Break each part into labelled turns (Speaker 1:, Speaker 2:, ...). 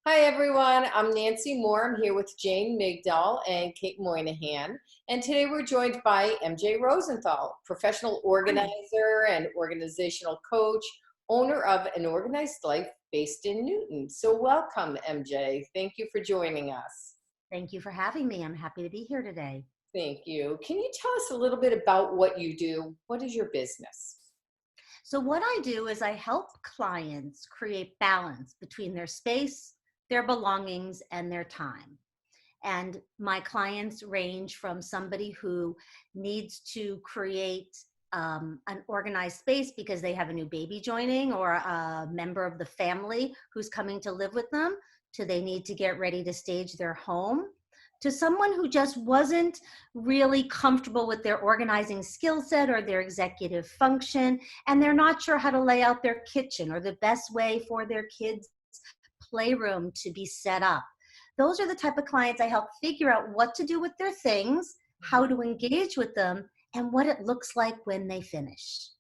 Speaker 1: Hi everyone, I'm Nancy Moore. I'm here with Jane Migdal and Kate Moynihan. And today we're joined by MJ Rosenthal, professional organizer and organizational coach, owner of An Organized Life based in Newton. So welcome, MJ. Thank you for joining us.
Speaker 2: Thank you for having me. I'm happy to be here today.
Speaker 1: Thank you. Can you tell us a little bit about what you do? What is your business?
Speaker 2: So what I do is I help clients create balance between their space, their belongings, and their time. And my clients range from somebody who needs to create an organized space because they have a new baby joining or a member of the family who's coming to live with them, to they need to get ready to stage their home, to someone who just wasn't really comfortable with their organizing skill set or their executive function, and they're not sure how to lay out their kitchen or the best way for their kids' playroom to be set up. Those are the type of clients I help figure out what to do with their things, how to engage with them, and what it looks like when they finish.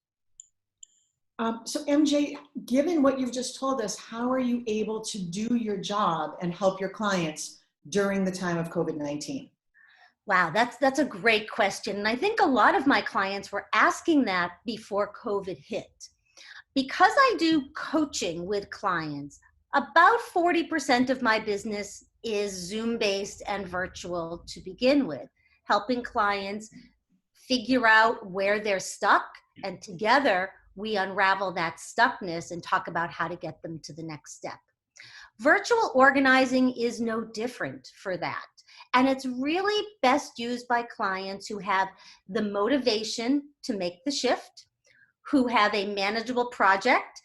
Speaker 3: So MJ, given what you've just told us, how are you able to do your job and help your clients during the time of COVID-19?
Speaker 2: Wow, that's a great question. And I think a lot of my clients were asking that before COVID hit. Because I do coaching with clients, about 40% of my business is Zoom-based and virtual to begin with, helping clients figure out where they're stuck, and together we unravel that stuckness and talk about how to get them to the next step. Virtual organizing is no different for that. And it's really best used by clients who have the motivation to make the shift, who have a manageable project.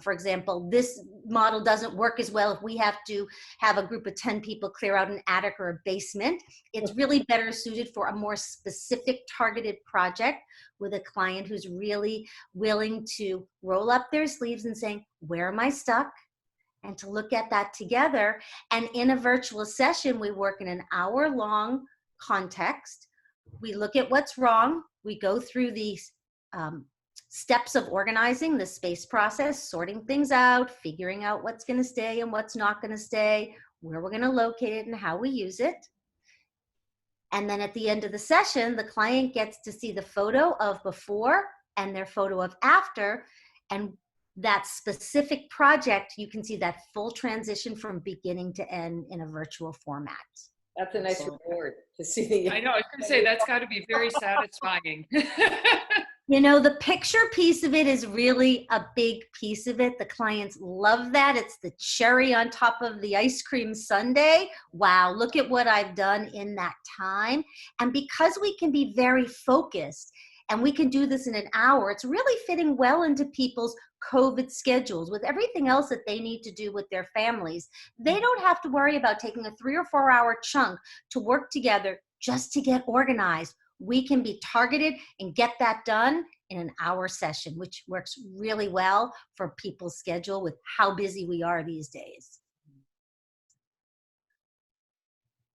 Speaker 2: For example, this model doesn't work as well if we have to have a group of 10 people clear out an attic or a basement. It's really better suited for a more specific targeted project with a client who's really willing to roll up their sleeves and saying, where am I stuck? And to look at that together. And in a virtual session, we work in an hour-long context. We look at what's wrong. We go through these steps of organizing the space process, sorting things out, figuring out what's going to stay and what's not going to stay, where we're going to locate it and how we use it. And then at the end of the session, the client gets to see the photo of before and their photo of after. And that specific project, you can see that full transition from beginning to end in a virtual format.
Speaker 1: That's a nice reward to see the.
Speaker 4: I know, I was going to say, that's got to be very satisfying.
Speaker 2: You know, the picture piece of it is really a big piece of it. The clients love that. It's the cherry on top of the ice cream sundae. Wow, look at what I've done in that time. And because we can be very focused and we can do this in an hour, it's really fitting well into people's COVID schedules with everything else that they need to do with their families. They don't have to worry about taking a 3 or 4 hour chunk to work together just to get organized. We can be targeted and get that done in an hour session, which works really well for people's schedule with how busy we are these days.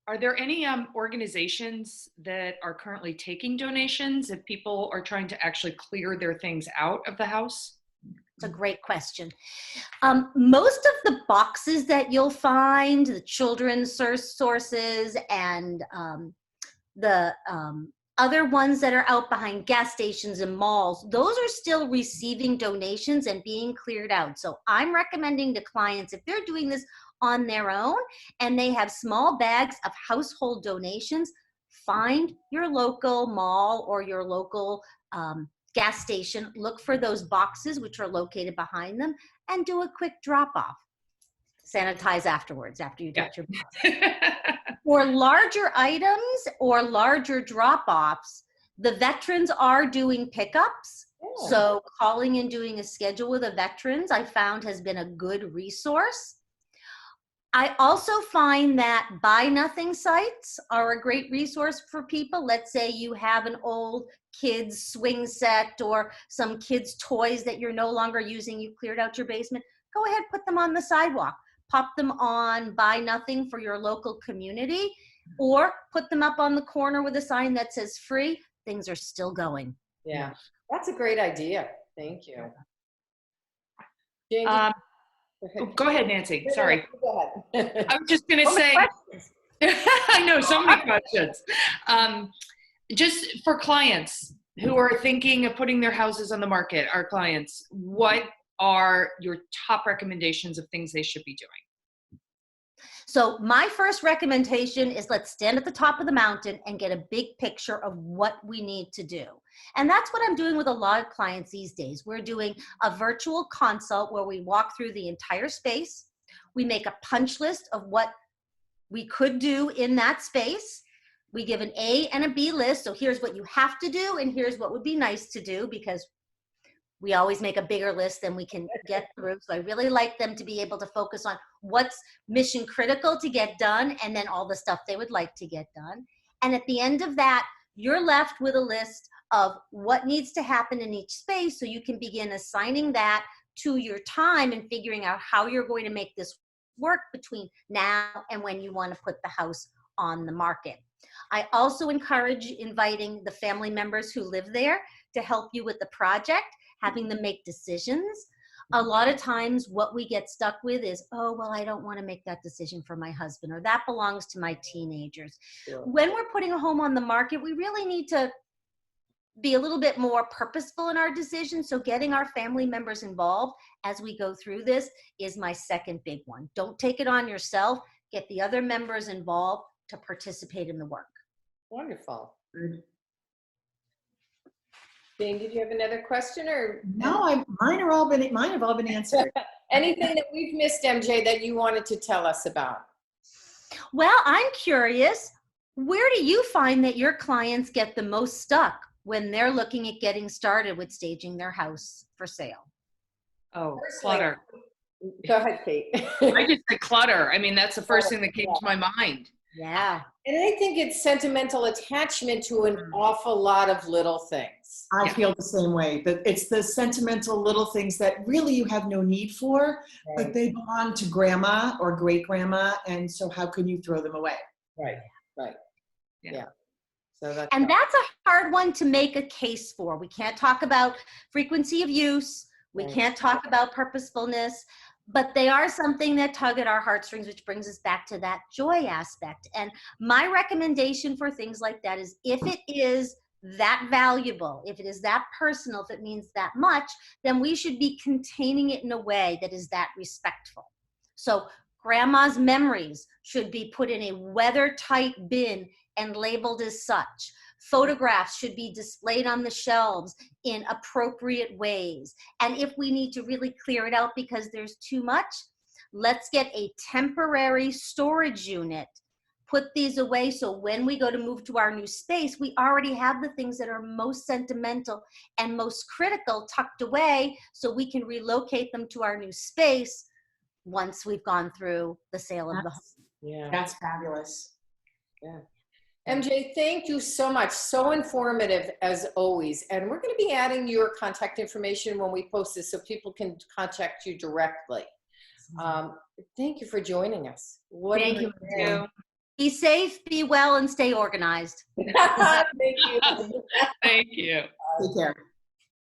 Speaker 4: Are there any organizations that are currently taking donations if people are trying to actually clear their things out of the house?
Speaker 2: It's a great question. Most of the boxes that you'll find, the children's sources and the other ones that are out behind gas stations and malls, those are still receiving donations and being cleared out. So I'm recommending to clients, if they're doing this on their own and they have small bags of household donations, find your local mall or your local gas station, look for those boxes which are located behind them and do a quick drop off. Sanitize afterwards after you get your box. For larger items or larger drop-offs, the veterans are doing pickups. Oh. So calling and doing a schedule with the veterans, I found, has been a good resource. I also find that buy nothing sites are a great resource for people. Let's say you have an old kids swing set or some kids toys that you're no longer using, you cleared out your basement, go ahead, put them on the sidewalk. Pop them on Buy Nothing for your local community, or put them up on the corner with a sign that says free. Things are still going.
Speaker 1: Yeah, that's a great idea. Thank you. Jane,
Speaker 4: Oh, go ahead, Nancy. Sorry.
Speaker 1: Go ahead.
Speaker 4: I was just going to
Speaker 2: So many
Speaker 4: say,
Speaker 2: questions.
Speaker 4: I know, so many questions. Just for clients who are thinking of putting their houses on the market, our clients, what are your top recommendations of things they should be doing?
Speaker 2: So my first recommendation is let's stand at the top of the mountain and get a big picture of what we need to do. And that's what I'm doing with a lot of clients these days. We're doing a virtual consult where we walk through the entire space. We make a punch list of what we could do in that space. We give an A and a B list. So here's what you have to do and here's what would be nice to do, because we always make a bigger list than we can get through. So I really like them to be able to focus on what's mission critical to get done and then all the stuff they would like to get done. And at the end of that, you're left with a list of what needs to happen in each space so you can begin assigning that to your time and figuring out how you're going to make this work between now and when you want to put the house on the market. I also encourage inviting the family members who live there to help you with the project, having them make decisions. A lot of times what we get stuck with is, oh, well, I don't want to make that decision for my husband, or that belongs to my teenagers.
Speaker 1: Sure.
Speaker 2: When we're putting a home on the market, we really need to be a little bit more purposeful in our decisions. So getting our family members involved as we go through this is my second big one. Don't take it on yourself. Get the other members involved to participate in the work.
Speaker 1: Wonderful. Jane, did you have another question or?
Speaker 3: No, mine have all been answered.
Speaker 1: Anything that we've missed, MJ, that you wanted to tell us about?
Speaker 2: Well, I'm curious, where do you find that your clients get the most stuck when they're looking at getting started with staging their house for sale?
Speaker 4: Oh,
Speaker 1: Personally,
Speaker 4: clutter.
Speaker 1: Go ahead, Kate.
Speaker 4: I just said clutter. I mean, that's the first thing that came to my mind.
Speaker 2: Yeah.
Speaker 1: And I think it's sentimental attachment to an awful lot of little things.
Speaker 3: I
Speaker 4: Yeah.
Speaker 3: feel the same way. That it's the sentimental little things that really you have no need for, but they belong to grandma or great grandma, and so how can you throw them away?
Speaker 1: Right.
Speaker 4: Yeah.
Speaker 1: So that's
Speaker 2: And that's a hard one to make a case for. We can't talk about frequency of use. We
Speaker 1: Right.
Speaker 2: can't talk about purposefulness, but they are something that tug at our heartstrings, which brings us back to that joy aspect. And my recommendation for things like that is, if it is that valuable, if it is that personal, if it means that much, then we should be containing it in a way that is that respectful. So grandma's memories should be put in a weather-tight bin and labeled as such. Photographs should be displayed on the shelves in appropriate ways. And if we need to really clear it out because there's too much, let's get a temporary storage unit. Put these away so when we go to move to our new space, we already have the things that are most sentimental and most critical tucked away so we can relocate them to our new space once we've gone through the sale of the home.
Speaker 1: Yeah.
Speaker 3: That's fabulous.
Speaker 1: Yeah. MJ, thank you so much. So informative as always. And we're going to be adding your contact information when we post this so people can contact you directly. Thank you for joining us.
Speaker 2: Thank you.
Speaker 4: Yeah.
Speaker 2: Be safe, be well, and stay organized.
Speaker 1: Thank you.
Speaker 4: Thank you.
Speaker 3: Take care.